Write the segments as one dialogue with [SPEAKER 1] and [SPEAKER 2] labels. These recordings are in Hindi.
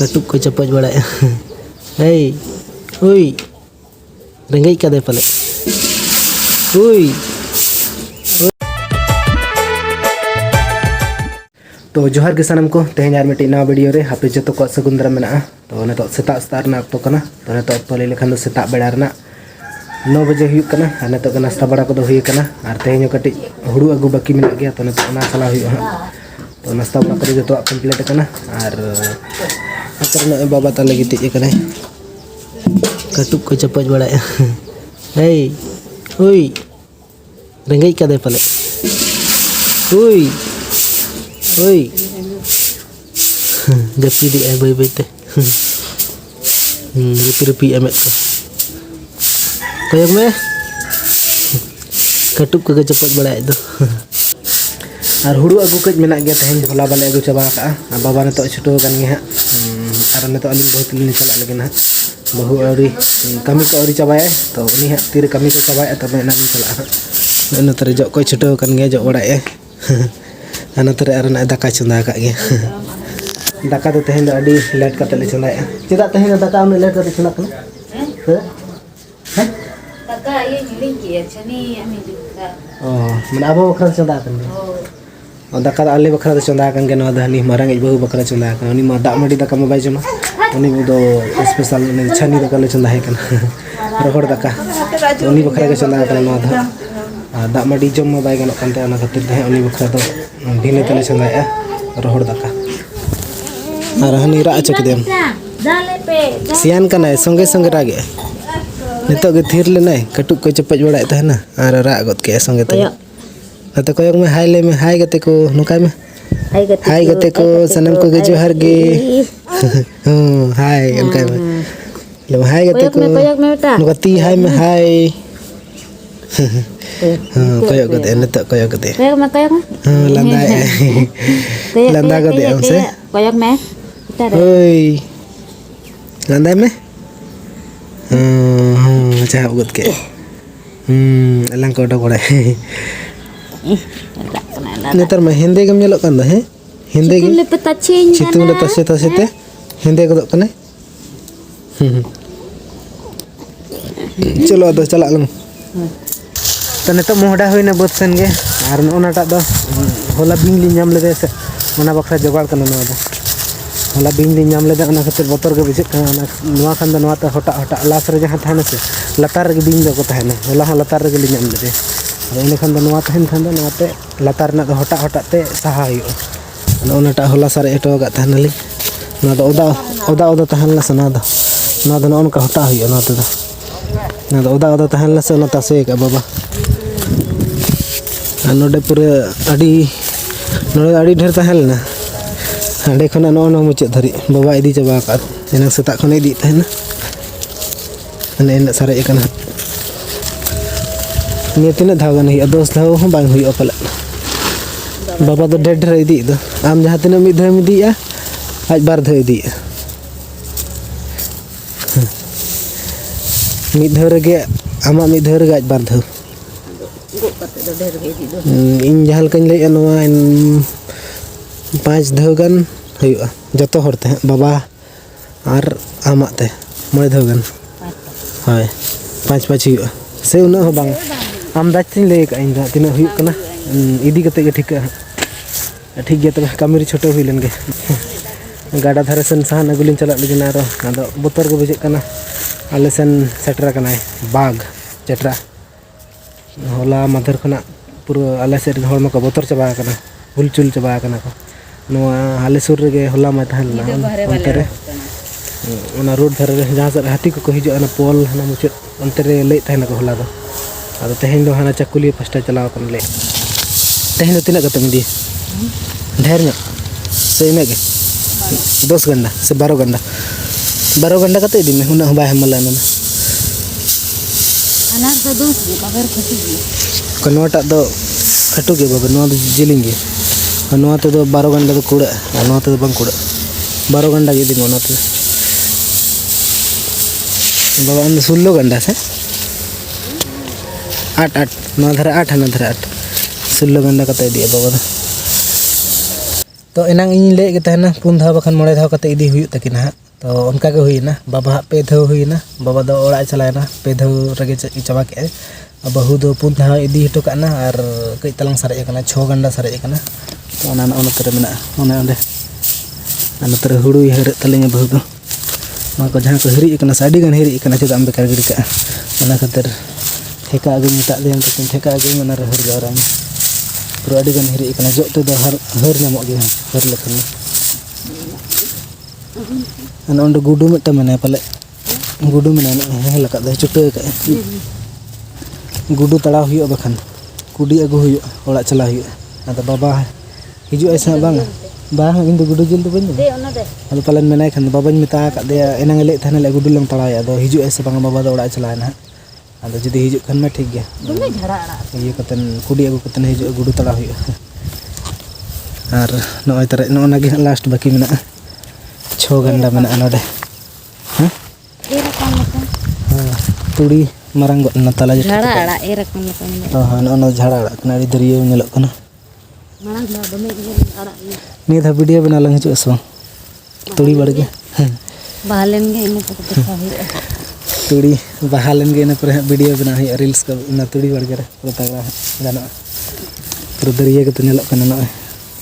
[SPEAKER 1] Katuk ko cepat balik. Hei, ui, rengai kada pale. Ui. तो जोहार के सानम को तेज यार मिट्टी नवा वीडियो रे हापे जो को सगुंदरा मेना तो ने तो सेता स्टार ना तो कना तो ने तो पले लेखन दो सेता बेड़ा रना 9 बजे हुई कना ने तो नाश्ता बड़ा को दो हुई कना आर तेज कटी हुड़ू अगु बाकी मेना गया तो ने तो ना सला हुई तो नाश्ता बड़ा कर जो कंप्लीट कना आर अतरना बाबा ता लगी ती कना कटुक को चपज बड़ा हे ओई रेंगई कदे पले ओई ओई गपी दी आई बाई ते रुपी एमेट को कोयक में कटुक को चपज बड़ा दो और हुड़ू अगू कज मेना गया तेहन होला बाले अगू चाबा का बाबा ने तो छुटो कन गे और ने तो अलिंग बहुत लिन चला लगे ना बहु औरी कमी को औरी चाबाए तो उनी हा तीर कमी को चाबाए तब ना लिन चला न तरे जो को छुटो कन गे जो बड़ाए अना तरे अरना दाका चंदा का गे दाका तो तेहन अडी लेट का तले चंदाए चेदा तेहन दाका उन लेट का चंदा कना
[SPEAKER 2] दाका ये हिलिंग की छनी आमी जुका
[SPEAKER 1] ओ मन आबो बखरा चंदा कन और दाका आले बखरा चंदा कन गे न दहनी मारंग बहु बखरा चंदा कन उनी मा दाक मडी दाका मोबाइल जमा उनी दो स्पेशल ने छनी दाका ले चंदा है कन रोहड़ दाका उनी बखरा के चंदा कन न दा दाक मडी जम मोबाइल गन कानते अना खातिर दे उनी बखरा तो भिने तले चंदा है रोहड़ दाका और हनी रा चक देम सियान कना संगे संगे रागे नितो गे थीर लेना कटुक को चपज बड़ाय तहना और रा गत के संगे ते तो कोयक में हाय ले में हाय गते को नुका में हाय गते को सनम को जोहार गे हाय उनका में ले हाय गते को नुका ती हाय में हाय कोयक गते न तो कोयक गते लंदा लंदा गते हमसे
[SPEAKER 2] कोयक में
[SPEAKER 1] ओई लंदा में चाह गत के अलंग को डोड़ा नेतर में हिंदे गम ñelok kan dah हिंदे गे चितुंग ले तसे तसे ते हिंदे को कने चलो दो चला लंग तो नेतो मोहडा होइना बद सेन गे आर ओनाटा दो होला बिंग लि नाम लेदे से मना बखरा जोगाड़ कना नवा दो होला बिंग लि नाम लेदे ओना खातिर बतर के बुझे कना नवा खान दो नवा त हटा हटा लास रे जहां थाने से लतार रे बिंग दो को थाने होला लतार रे ले नाम लेदे इन खान नवा तहन खान नाते लतार ना हटा हटाते सहा होनाटा होला सारे एटो गा तहनली ना दो ओदा ओदा ओदा तहनला सना दो ना दो नका हटा हुई ना तो ना दो ओदा ओदा तहनला से ना तसे का बाबा नोडे पूरे अडी नोडे अडी ढेर तहनला हांडे खना नो नो मुचे धरी बाबा इदी चबा का एना सेता खन इदी तहना अने इन सारे एकना ने तीन धाव गन हुई 10 धाव हम बांग हुई पल बाबा तो ढेर ढेर इदी दो आम जहां तीन मिद धाव इदिया आज बार धाव इदिया मिद धाव रे आमा मिद धाव रे आज बार धाव इन जहां कन ले नवा 5 धाव गन हुआ जतो हरते बाबा और आमा ते 9 धाव गन हाय 5 हुआ से उना हो बांग आम दाचिन ले का इन तीन हुई कना इदी कते के ठीक ठीक गया तब कमी रे छोटो हुई लन गे गाडा धारे सन सहन अगुलिन चला लगिन आरो आदो बोतर के बुझे कना आले सन सेटरा कना बाग चटरा होला मधर खना पूरा आले से हड़म को बोतर चबा कना हुलचुल चबा कना को नोआ आले सुर रे होला मा थालना अंते रे ओना रोड धारे जहां से हाथी को हिजो ना पोल ना मुचे अंते रे ले थाना को होला दो अरे तेहन दो हाना चकुली फस्टा चलाव कन ले तेहन तीना कतम दी ढेर ना से में गे 10 गंडा से 12 गंडा कते दी में हुना बाय हमला ना
[SPEAKER 2] अनार तो 2 बाबर खटी
[SPEAKER 1] कनवाटा दो खटू के बाबा नो जिलिंगे नो तो 12 गंडा तो कुड़ा नो तो बंग कुड़ा 12 गंडा के दी नो तो बाबा अन 16 गंडा से 8 नो धरे 8 ना धरे 8 16 गंडा कते दिया बाबा तो एनांग इन ले के तहना 4 धाव बखन 9 धाव कते इदी हुई तकिन हा तो उनका के हुईना बाबा 2 धाव हुईना बाबा दो ओड़ा चलायना 2 धाव रगे चाबा के बहु दो 4 धाव इदी हटो काना और कई तलांग सारे कना 6 गंडा सारे कना तो ओना ओनतरे मेना ओना ओंडे अनतरे हुड़ू हेर तलिंग बहु दो मा को जहां को हिरी कना साडी गन हिरी कना चेदा अम बेकार गिरी का ओना खातिर ठेका अगे मता देम तो ठेका अगे मना रहर जावराम पूरा अड़ी गन हिरी कना जो तो हर नामो गे हर लखन अन ओंडे गुडू मिटा मेना पले गुडू मेना हे लका दे चुटे का गुडू तड़ा हुई बखन कुडी अगु हुई ओड़ा चला हुई अदा बाबा हिजु ऐसा बांग बांग इन दो गुडू जिल दो बन दे ओना दे अल पलन मेना खन बाबा मिता का दे एनांग ले थाने ले गुडू लंग तड़ा अदो हिजु ऐसा बांग बाबा दो ओड़ा चला ना अदो जदी हिजु खन में ठीक गया दुमे झड़ा अड़ा ये कतन कुडी अगु कतन हिजु गुडू तड़ा हुई आर नोय तरे नोना गे लास्ट बाकी मेना 6 गंडा मेना नोडे हां ए रकम हां तुड़ी मारंग न तला
[SPEAKER 2] झड़ा अड़ा ए रकम
[SPEAKER 1] तो हां न झड़ा अड़ा कनाड़ी दरिया नेलो कना
[SPEAKER 2] मारंग दा दमे अड़ा
[SPEAKER 1] नी धा वीडियो बना लंग हिजु सो तुड़ी बड़गे
[SPEAKER 2] बहालेन गे इन तो देखा हुई
[SPEAKER 1] तुड़ी बहालेन गे न पर वीडियो बना हुई रील्स का न तुड़ी बड़गे रे पूरा तगड़ा गाना पूरा दरिया के तो नेलो कना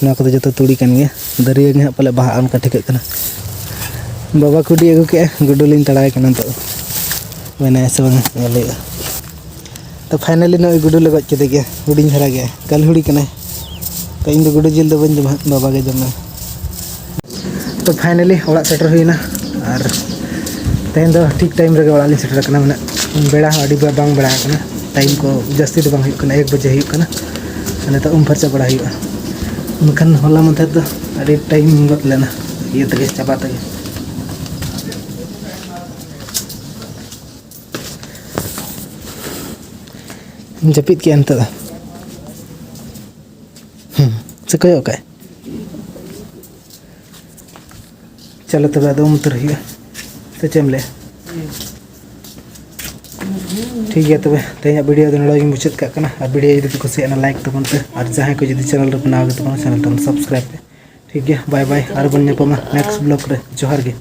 [SPEAKER 1] ना को जतो तुड़ी कन गे दरिया गे पले बहा अनका ठिक कना बाबा कुडी अगु के गुडू लिन तड़ाय कना तो मैंने ऐसे बना ले तो फाइनली न गुडू ले गज के गया हुडिंग धरा गया कल हुडी कना तो इन गुडू जिल दो बन जमा बाबा के जमा तो फाइनली ओड़ा सेटर हुईना और तेन दो ठीक टाइम रे ओड़ा लिन सेटर कना मने बेड़ा अडी बांग बेड़ा कना टाइम को जस्ती दो बांग हुई कना 1 बजे हुई कना अने तो फरचा बड़ा हुई उनखान होला मथे तो अडी टाइम गत लेना ये तगे चाबा तगे जपित के अंत से कयो का चलो तब आदम उतर हिया तो चमले ठीक है तब तेज वीडियो दो नड़ो मुचाद का और वीडियो जब कुसियाना लाइक तबन पे और जहां को जब चैनल रे बनावे तबन चैनल तब सब्सक्राइब पे ठीक है बाय बाय और बन नेक्स्ट ब्लॉग रे जोहार गे।